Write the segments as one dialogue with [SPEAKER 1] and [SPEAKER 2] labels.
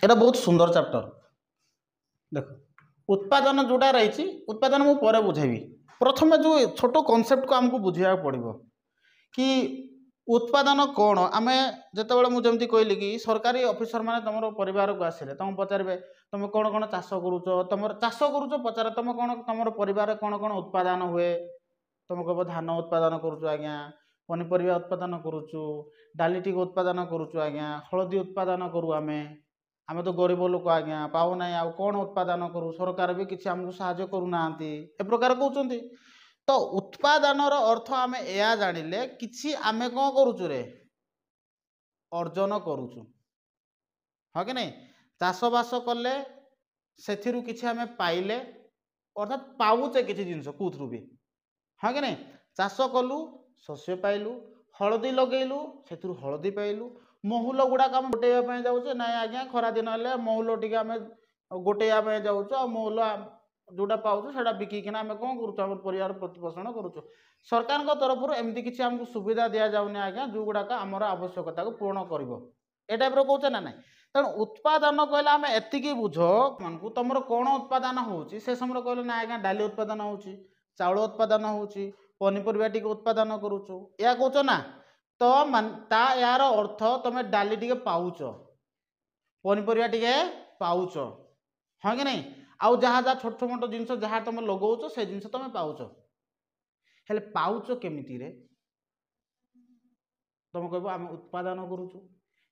[SPEAKER 1] एटा बहुत सुंदर चैप्टर देखो उत्पादन जोड़ा रही उत्पादन मु पर बुझेबी प्रथम जो छोट कॉन्सेप्ट को आमको बुझा पड़ो कि उत्पादन कौन आम जिते मुझे कहली कि सरकारी ऑफिसर माने तुम परिवार को आसिले तुम पचारे तुम कौन कौन चाष करुच तुम चाष करुच पचार तुम कौन तुम परिवार कौन कौन उत्पादन हुए तुम कह धान उत्पादन करुच आज्ञा पनीपरिया उत्पादन करुचु डाली टी उत्पादन करुचु आज्ञा हलदी उत्पादन करू आम तो गरीब लोक आज्ञा पाऊ ना आ कौन उत्पादन करू सरकार भी किसी आमको साहाय्य करूना ए प्रकार कहते तो उत्पादनर अर्थ आम या जानिले किछि आमे कौन करुचु रे अर्जन करुचु हाँ कि नहीं चाष बास कले से किछि आमे पाइले अर्थात पाऊचे किछि जिनस कोथरु भी हाँ कि नहीं चाष कलु शस्य पाइलु हलदी लगेलु से हलदी पाइलु महुल गुड़ाक आम गोटेवा जाऊे ना आज्ञा खरा दिन हेल्ले महुल टी आम गोटेवा जाऊँ आ महुल जोटा पाऊँ से बिकिना आम कौन करूँ परिवार प्रतिपोषण करुचु सरकार तरफ एमती किसी आमको सुविधा दि जाऊनी आज्ञा जो गुड़ाक आमर आवश्यकता को पूर्ण कर टाइप कहे ना ना तेणु उत्पादन कहले आम एतिकी बुझ मानू तुम कौन उत्पादन होची से समय कहले ना आज्ञा डाली उत्पादन होची चाउल उत्पादन होची पनीपरिया टी उत्पादन करुचु या कौच ना तो ता यार अर्थ तुम डाली टी पाउच पनीपरिया टी पाउच हाँ कि नहीं आउ जहाँ जहाँ छोट मोट जिन जहाँ तुम लगौच से जिन तुम पाउच हेले पाउच केमिति रे तुम कह आम उत्पादन करुचु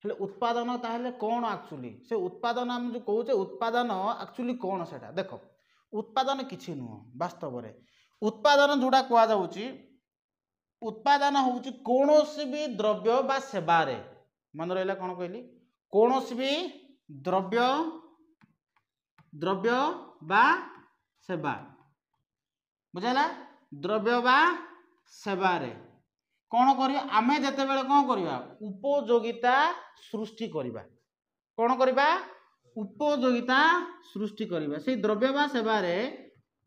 [SPEAKER 1] हेले उत्पादन ताहले कौन एक्चुअली से उत्पादन आम जो कहे उत्पादन एक्चुअली कौन से देख उत्पादन किसी नुह वास्तव में उत्पादन जोड़ा कहुच्छी उत्पादन हूँ कौन भी द्रव्य बा सेवारे मन रहा कौन कहली कौन भी द्रव्य द्रव्य बा सेवा बुझाला द्रव्य बा सेवारे कौन करिया आमे जते बेले कौन करिया उपयोगिता सृष्टि करिबा कौन करिबा उपयोगिता सृष्टि करिबा से द्रव्य बा सेवारे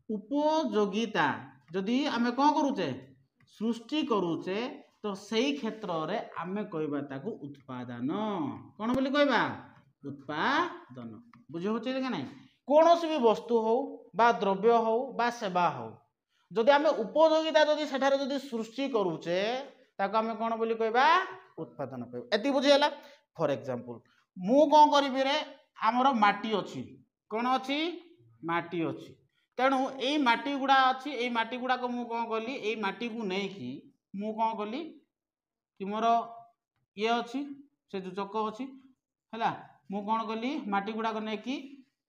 [SPEAKER 1] उपयोगिता जदि आमे कौन करूचे सृष्टि करूचे तो सही क्षेत्र रे आमे कहबा ताकू उत्पादन कौन बोली कहबा उत्पादन बुझे होचे कि नहीं कौन भी वस्तु हो बा द्रव्य हो बा सेवा हो जदि आमे उपयोगिता जदि सेठारे जदि सृष्टि करूचे ताको आमे कौन बोली कहबा उत्पादन कहबा एति बुझियला फॉर एग्जांपल मु कौन करिबि रे हमर माटी अछि कौन अछि माटी अछि तेणु एई माटी गुड़ा अछि एई माटी गुड़ा को मु कौन कली एई माटी को नै कि मु कौन कली कि मोर ये अछि से जो चक अछि हैला मु कौन कली माटी गुड़ा को नै कि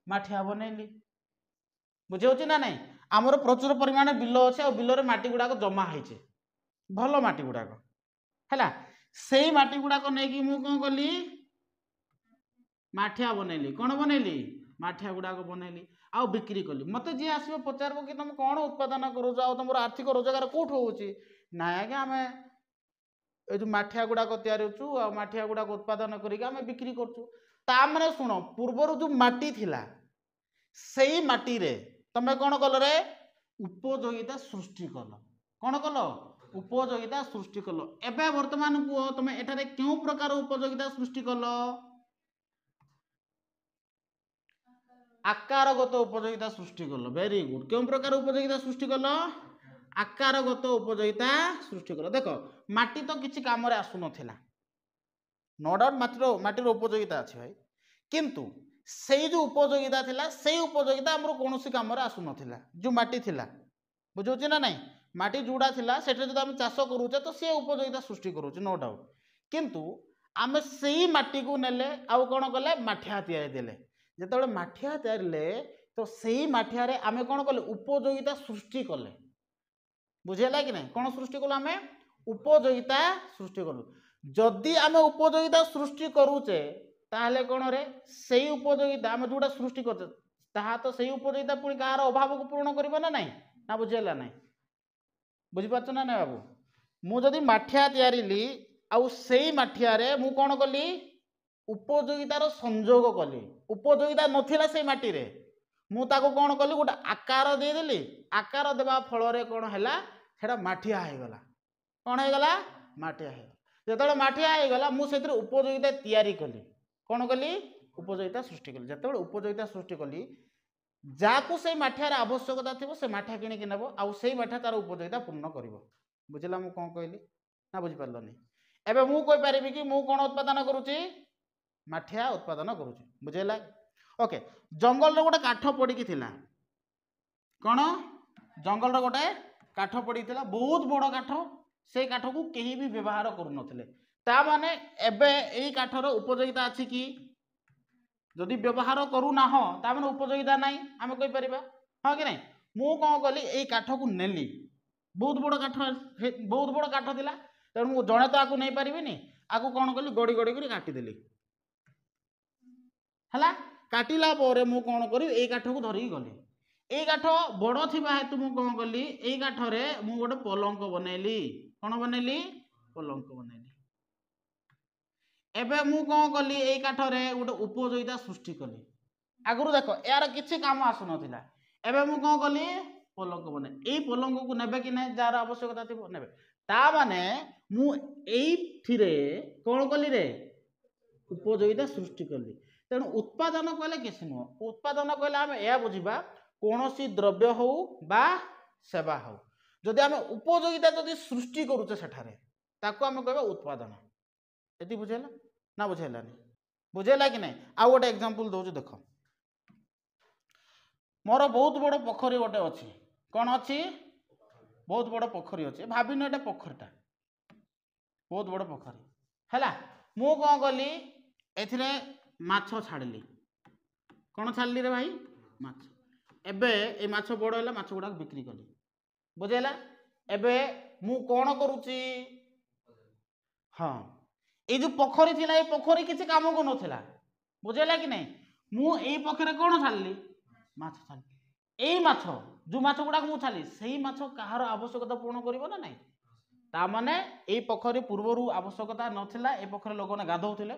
[SPEAKER 1] माठिया बनैली बुझे ना नहीं आमर प्रचुर परिमाण बिल अच्छे आ बिल माटी गुड़ाक जमा होइछे भल माटी गुड़ाक है से माटी गुड़ाक नहीं मु कौन कली माठिया बनैली कौन बनैली माठिया गुड़ाक बनैली आउ बिक्री कली मत जी आसो पचार कि तुम कौन उत्पादन करुच आ तुम आर्थिक रोजगार कौट होची ना आज्ञा आम ये जो माठिया गुड़ाक तैयारी आ माठिया गुड़ाक उत्पादन करके बिक्री करुँ ता माने शुण पूर्वर जो माटी थिला सेई माटी रे तमे कौन कल रे उपयोगिता सृष्टि कल कौन कल उपयोगिता सृष्टि कल एबे वर्तमान को तुम एठारे क्यों प्रकार उपयोगिता सृष्टि कल आकारगत उपयोगिता सृष्टि कल वेरी गुड क्यों प्रकार उपयोगिता सृष्टि कल आकारगत उपयोगिता सृष्टि कल देख माटी तो किसी काम रे आसु नथिला नो डाउट माटीर उपयोगिता अच्छे भाई किंतु से जो उपयोगिता थिला से उपयोगिता आमर कौन कम आसु नथिला जो माटी थिला बुझे ना नहीं माटी जोड़ा थिला सेठे जब आम चाष करूचे तो सी उपयोगिता सृष्टि करूचे नो डाउट किंतु आम से माटी को नेले आउ कौन कले माठिया तैयारी देले जेतेबेले माठिया तैयारी तो से माठिया रे आमे कौन कले उपयोगिता सृष्टि कले बुझेला कि नहीं कौन सृष्टि कलु आमे उपयोगिता सृष्टि कलु जदि आमे उपयोगिता सृष्टि करूचे ताहले कौन रे से उपयोगिता आम जोड़ा सृष्टि कर तो से उपयोगिता पुणी गाँव अभाव को पूर्ण कर ना नहीं ना बुझेला नहीं बुझीपार ना ना बाबू मुझे माठिया तैयारी आउ से माठिया रे मु कौन कली उपयोगितार संजोग कली उपयोगिता नथिला से माटी रे मु ताको कौन कली गोटे आकार देदेली आकार देवा फल कौन है सेटा माठिया हो गला कौन हो गला माठिया हो जो माठिया हो गला मुझे उपयोगिता तैयारी कली कौन कली उपयोगिता सृष्टि कली जिते उपयोगिता सृष्टि कली जाकू से माठियार आवश्यकता थी से माठिया किणिक नब आउ से माठिया तार उपयोगिता पूर्ण कर बुझला मु कौन कहली ना बुझिपारलनि एवं मुझे पारि कि मु कौन उत्पादन करुच्ची माठिया उत्पादन करुच्ची बुझेगा ओके जंगल गोटे काठ पड़ी कौन जंगल गोटे काठ पड़ी बहुत बड़ काठ से काठ को कहीं भी व्यवहार करुन एबे यही काठर उपयोगिता अच्छी कि जदि व्यवहार करूना ताने उपयोगिता ना आम कहीपर हाँ कि नहीं मु कौन कली यही काठ को नेली बहुत बड़ काठ थिला तेणु मु जड़े तो आपको नहीं पारिनी आपको कौन कली गड़ी गड़ी कर काटिदेली है काटिला मु कौन करी यही काठ को धरिकी गली यही काठ बड़ थिबा हेतु मु कौन कली यही काठरे मु गोटे पलंक बनैली कौन बनैली पलंक बनैली एबे मु कौन कली यही काठरे गोटे उपयोगिता सृष्टि कली आगु देख यार किसी काम आसु नथिला एबे मु कौन कली पलंक बने यही पलंक को नेबे कि नहीं जार आवश्यकता थी नेबे ता माने मु एइथिरे कौन कली रे उपयोगिता सृष्टि कली तेणु उत्पादन कहले किसी नुह उत्पादन कहले आम यह बुझा कौन सी द्रव्य हो बा सेवा हो जदि आम उपयोगिता जदि सृष्टि करुचे सेठारे ताको आम कहबा उत्पादन एति बुझेला ना बुझेलानी बुझेला कि नहीं आउ गोटे एग्जांपल दउछु देख मोर बहुत बड़ पोखरी गोटे अच्छी कौन अच्छी बहुत बड़ पोखरी अच्छी भाविन एटा पोखरीटा बहुत बड़ पोखरी है मु कौन कली एथिरे माछ छाड़ली कौन छाड़ली रे भाई माछ एबे ए माछ बड़ है माछ गुड़ा बिक्री कली बुझेला एबे मु कौन करुच्ची हाँ ये जो पोखरी थिला ये पोखरी किसी काम को नथिला बुझेला कि नहीं मु एई पोखरे कौन छाड़ली माछ छाड़ली एई माछ जो माछ गुड़ा मु छाड़ली सेही माछ कहार आवश्यकता पूर्ण करिवो ना नहीं ता माने एई पोखरी पूर्वरु आवश्यकता नथिला ए पोखरे लोक गाधौथिले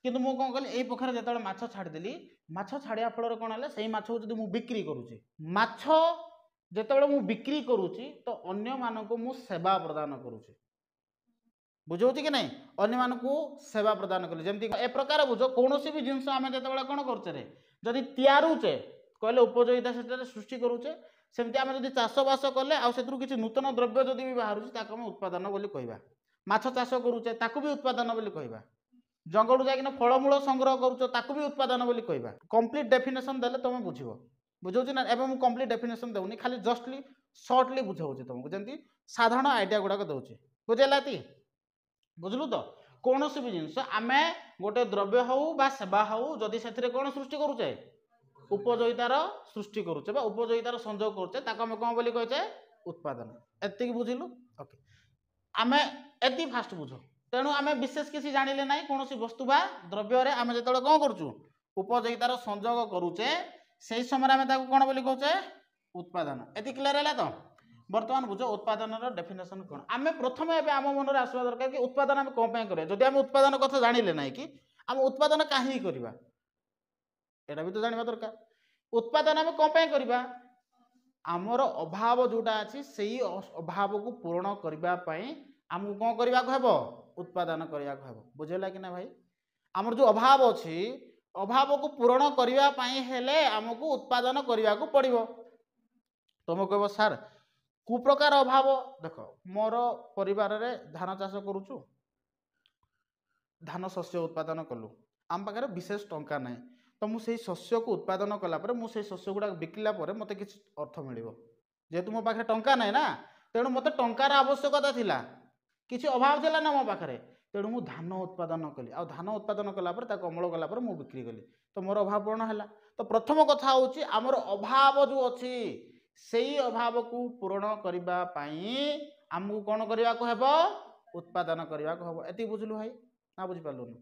[SPEAKER 1] किंतु मु कौन कली एई पोखरे जेतबे माछ छाड़देली माछ छाड़िया फल कौन है से माछ को जब मुझे बिक्री करुच्ची माछ जेतबे मु बिक्री करुच्ची तो अन्य मानक मु सेवा प्रदान करुच्ची बुझौछि कि नहीं अन्य मानक सेवा प्रदान कली जमती ए प्रकार बुझ कौन भी जिनस आम जो कौन करुचे जदि तैयारुचे कहले उपयोगिता से सृष्टि करुचे सेमती आम जब चाषबास कले आउ किसी नूतन द्रव्य जदि भी बाहर ताको उत्पादन बोली कहवा माछ चाष करुचे ताकू भी उत्पादन बोली कहवा जंगल जाकिना फलमूल संग्रह करुच ताकू भी उत्पादन बोली कहवा कंप्लीट डेफिनेशन देले तुम बुझिबो बुझौछि ना एबे मु कंप्लीट डेफिनेशन देउनी खाली जस्टली शॉर्टली बुझाउछि तुमको जंती साधारण आइडिया गुडा दउछि बुझेलाती बुझलु तो कौन भी जिनस आम गोटे द्रव्य हौ बा सेवा हौ जदि से कौन सृष्टि करुचे उपयोगितार सृष्टि करुचे बा उपयोगितार संयोग करुचे ताको आम कौन बोली कहचे उत्पादन एतिक बुझिलु ओके आम एति फास्ट बुझ तेणु आम विशेष किसी जानिले ना कौन वस्तु बा द्रव्य आम जो कौन करुचु उपयोगितार संयोग करुचे से समय आम कौन बोली कहचे उत्पादन एति क्लियर है तो बर्तमान बुझ उत्पादन डेफिनेशन कौन आम प्रथम एवं आम मन में आसवा दरकार कि उत्पादन आम कौन करें जदि आम उत्पादन कथा जानिले ना कि आम उत्पादन कहीं करवा एटा भी तो जानवा दरकार उत्पादन आम कौन करवा आमर अभाव जोटा अच्छी से अभाव को पूरण करने आमको कौन करने को उत्पादन करने को बुझेगा कि ना भाई आमर जो अभाव अच्छी अभाव को पूरण करने आमको उत्पादन करने को पड़ो तुम कह सार कु प्रकार अभाव देख मोर परिवार रे धान चाष करुचु धान शस्य उत्पादन कलु आम पाखे विशेष टंका ना तो मुझे शस्य को उत्पादन कलापर मुझे शस्य गुड़ा बिकला मत कि अर्थ मिल जेहेतु मो पाखे टंका ना ना तेणु मत टंकार आवश्यकता थिला किसी अभाव थिला ना मो पाखे तेणु मु धान उत्पादन कली आ धान उत्पादन कलापर अमल कलापर मु बिक्री कली तो मोर अभाव पूर्ण है तो प्रथम कथा हूँ आमर अभाव जो अच्छी से अभाव को पूरण करने आमको कौन करने को हेब उत्पादन करने को हेब एति बुझलु भाई ना बुझिपारलुन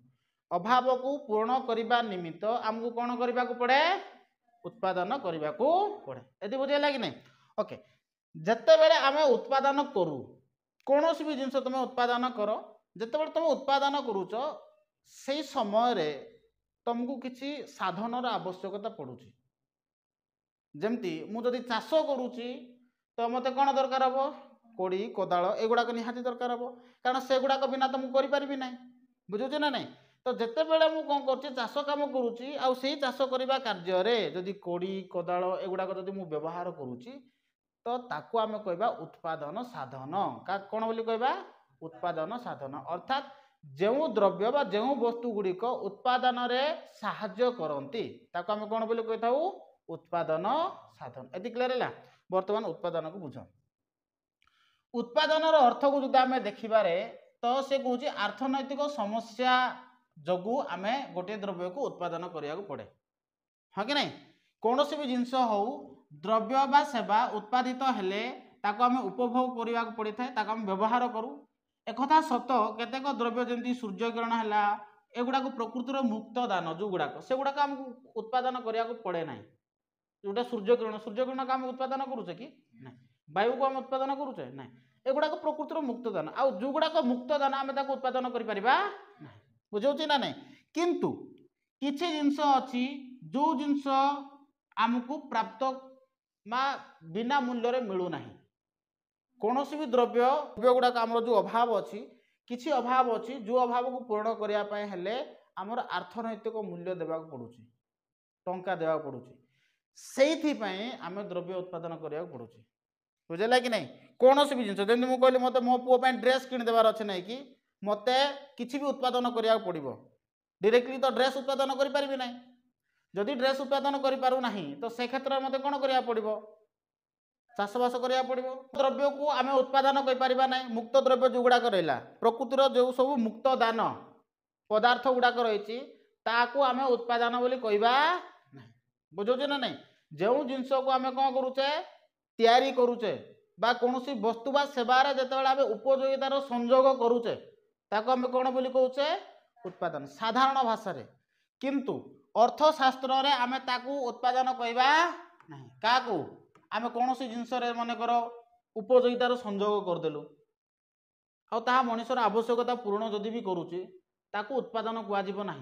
[SPEAKER 1] अभाव को पूर्ण करने निमित्त आमको कौन करने को पड़े उत्पादन करने को पड़े एति बुझेला कि नहीं ओके जिते बेले आम उत्पादन करूँ कौन भी जिनस तुम उत्पादन कर जिते बेले तुम उत्पादन करुच से समय तुमको किसी साधनर आवश्यकता पड़ुची जमती मुझे चाष करुच्ची तो मत कौन दरकार हम कोड़ी कोदाल एगुड़ाक निहाती दरकार हम कारण से गुड़ाक बिना तो मुझे करें ना बुझे ना नहीं तो जितेबले मु कौन कर चाष कम करुच्ची आउ से चाष करने कार्य जदि कोड़ी कोदाल एगुड़ाक जदि मु व्यवहार करुच्ची तो ताकू आम कहवा उत्पादन साधन कौन बोली कहवा उत्पादन साधन अर्थात जो द्रव्य बा जो वस्तु गुड़िक उत्पादन रे साहाय्य करती ताकू आम कौन बोली कही था उत्पादन साधन ये क्लियर है। बर्तमान उत्पादन को बुझ उत्पादन अर्थ को जो आम देखिबारे तो से कौन अर्थनैतिक समस्या जगू आम गोटे द्रव्य को उत्पादन करिया को पड़े हाँ कि नहीं कौन भी जिनस हो द्रव्य बा सेवा उत्पादित हेले ताको आम उपभोग करने को पड़ी था ताको आम व्यवहार करूँ एक सत केतेक द्रव्य जमी सूर्य किरण है एगुड़ा प्रकृतिर मुक्त दान जो गुड़ाक से गुड़ाक आमको उत्पादन करने को पड़े ना जोटा सूर्य किरण को आम उत्पादन करुचे कि ना वायु को आम उत्पादन करुचे ना एगुड़ाक प्रकृतिर मुक्त दान आउ जो गुड़ाक मुक्त दान आम उत्पादन कर बुझे ना नहीं किंतु किसी जिनस अच्छी जो जिनस आमको प्राप्त बिना मूल्य मिलूना कौन भी द्रव्य गुड़ाक आम जो अभाव अच्छी किसी अभाव अच्छी जो अभाव को पूरण करने आमर अर्थनैतिक मूल्य देवा पड़ू टंका देवा पड़ू से आम द्रव्य उत्पादन करा पड़ू बुझेगा कि नहीं कौन भी जिन जमी मुझे कहली मत मो पुओ ड्रेस किदेबार अच्छे ना कि मत किसी भी उत्पादन करा पड़ो डायरेक्टली तो ड्रेस उत्पादन करें ना जदि ड्रेस उत्पादन करूना तो से क्षेत्र में मत कौन करा पड़ो चाषबास करा पड़ो द्रव्य को आम उत्पादन करें ना मुक्त द्रव्य जो गुड़ाक रहा प्रकृतिर जो सब मुक्त दान पदार्थ गुड़ाक रही आम उत्पादन बोली कहवा बुझे ना नहीं जो जिनस को आम कौन करुचे तैयारी करुचे बा कौन सी वस्तु बा सेवार जितेबाला आम उपयोगितार संयोग करुचे ताको आम कौन बोली कहचे उत्पादन साधारण भाषा किंतु अर्थशास्त्र रे आम ताकू उत्पादन कहवा ना क्या आम कौन सी जिनस मनकर उपयोगितार संयोग करदेलु आ मनुष्यर आवश्यकता पूर्ण जदि भी करुचे ताकू उत्पादन कहुना